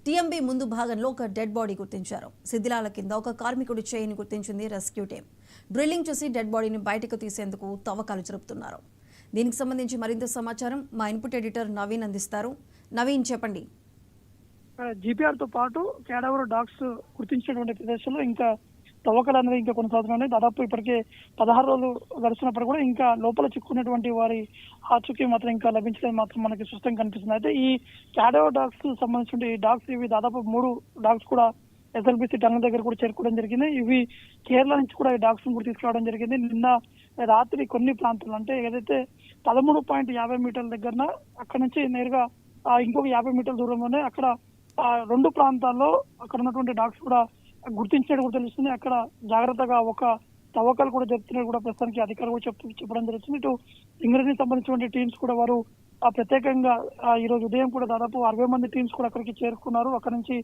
TMB ముందు భాగంలో ఒక డెడ్ బాడీ గుర్తించారు. శిథిలాల కింద ఒక కార్మికుడి చేయిని గుర్తించింది రెస్క్యూ టీం. డ్రిల్లింగ్ చేసి డెడ్ బాడీని బయటకు తీసేందుకు తవ్వకాలు జరుపుతున్నారు. దీనికి సంబంధించి మరింత సమాచారం మా ఇన్పుట్ ఎడిటర్ నవీన్ అందిస్తారు. నవీన్, చెప్పండి. జీపీఆర్ తో పాటు క్యాడవర్ డాగ్స్ గుర్తించినటువంటి ప్రదేశంలో ఇంకా తవ్వకాలు అనేది ఇంకా కొనసాగుతున్నాయి. దాదాపు ఇప్పటికే 16 రోజులు గడుస్తున్నప్పుడు కూడా ఇంకా లోపల చిక్కున్నటువంటి వారి ఆచూకీ మాత్రం ఇంకా లభించలేదు మాత్రం మనకి స్పష్టంగా కనిపిస్తుంది. అయితే ఈ క్యాడవర్ డాగ్స్ సంబంధించిన ఈ డాగ్స్ ఇవి దాదాపు 3 డాగ్స్ కూడా ఎస్ఎల్బిసి టన్నల్ దగ్గర కూడా చేరుకోవడం జరిగింది. ఇవి కేరళ నుంచి కూడా ఈ డాగ్స్ కూడా తీసుకురావడం జరిగింది. నిన్న రాత్రి కొన్ని ప్రాంతాలు అంటే ఏదైతే 13.50 మీటర్ల దగ్గర అక్కడ నుంచి నేరుగా ఇంకొక 50 మీటర్ల దూరంలోనే అక్కడ 2 ప్రాంతాల్లో అక్కడ ఉన్నటువంటి డాగ్స్ కూడా గుర్తించినట్టు కూడా తెలుస్తుంది. అక్కడ జాగ్రత్తగా ఒక తవ్వకాలు కూడా జరుగుతున్నట్టు కూడా ప్రస్తుతానికి అధికారులు కూడా చెప్పడం జరుగుతుంది. ఇటు ఇంగ్లాండ్ సంబంధించిన టీమ్స్ కూడా వారు ప్రత్యేకంగా ఈ రోజు ఉదయం కూడా దాదాపు 60 మంది టీమ్స్ కూడా అక్కడికి చేరుకున్నారు. అక్కడ నుంచి